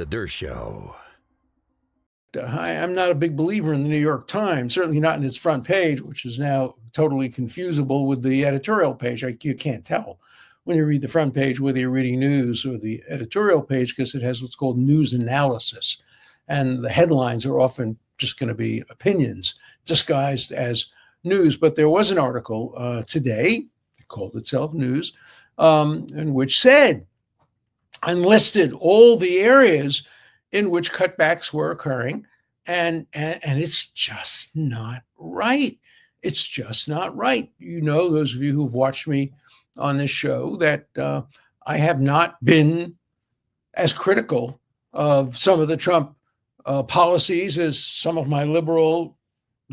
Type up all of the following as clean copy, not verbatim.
The Dershow. I'm not a big believer in the New York Times, certainly not in its front page, which is now totally confusable with the editorial page. You can't tell when you read the front page whether you're reading news or the editorial page, because it has what's called news analysis. And the headlines are often just going to be opinions disguised as news. But there was an article today, it called itself News, in which said and listed all the areas in which cutbacks were occurring, and it's just not right. It's just not right. You know, those of you who've watched me on this show, that I have not been as critical of some of the Trump policies as some of my liberal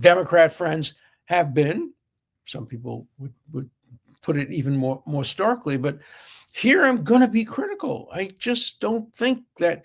Democrat friends have been. Some people would put it even more starkly, but here I'm going to be critical. I just don't think that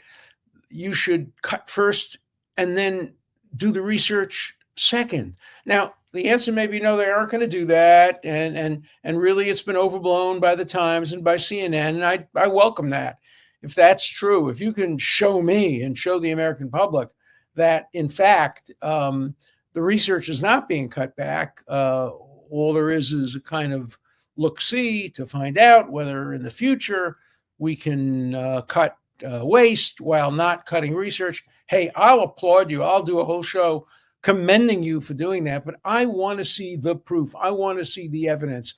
you should cut first and then do the research second. Now, the answer may be no, they aren't going to do that. And really, it's been overblown by the Times and by CNN. And I welcome that. If that's true, if you can show me and show the American public that, in fact, the research is not being cut back, all there is a kind of look-see to find out whether in the future we can cut waste while not cutting research. Hey, I'll applaud you. I'll do a whole show commending you for doing that. But I want to see the proof. I want to see the evidence.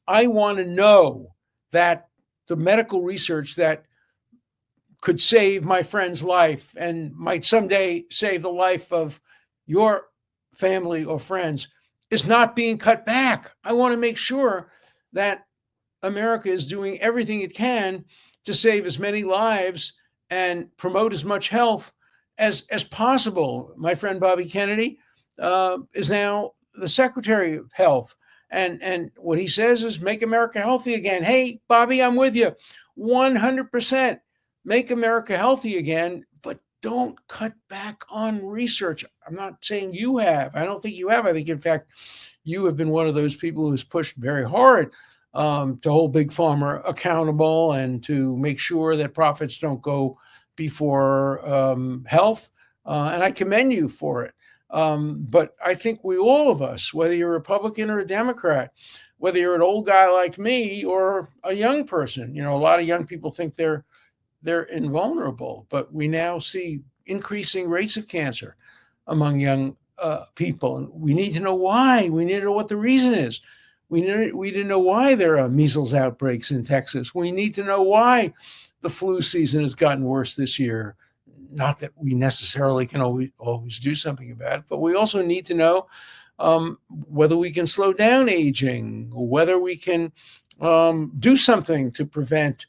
I want to know that the medical research that could save my friend's life and might someday save the life of your family or friends is not being cut back. I want to make sure that America is doing everything it can to save as many lives and promote as much health as possible. My friend Bobby Kennedy is now the Secretary of Health. And what he says is make America healthy again. Hey, Bobby, I'm with you. 100%. Make America healthy again, but don't cut back on research. I'm not saying you have. I don't think you have. I think, in fact, you have been one of those people who's pushed very hard to hold Big Pharma accountable and to make sure that profits don't go before health. And I commend you for it. But I think all of us, whether you're a Republican or a Democrat, whether you're an old guy like me or a young person, a lot of young people think they're invulnerable, but we now see increasing rates of cancer among young people. And we need to know why. We need to know what the reason is. We didn't know why there are measles outbreaks in Texas. We need to know why the flu season has gotten worse this year. Not that we necessarily can always do something about it, but we also need to know whether we can slow down aging, or whether we can do something to prevent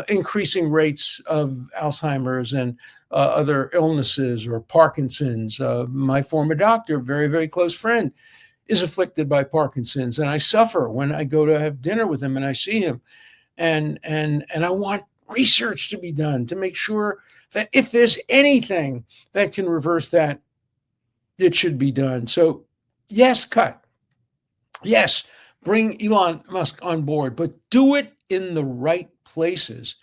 increasing rates of Alzheimer's and other illnesses, or Parkinson's. My former doctor, very, very close friend, is afflicted by Parkinson's, and I suffer when I go to have dinner with him and I see him. And I want research to be done to make sure that if there's anything that can reverse that, it should be done. So yes, cut. Yes, bring Elon Musk on board, but do it in the right places.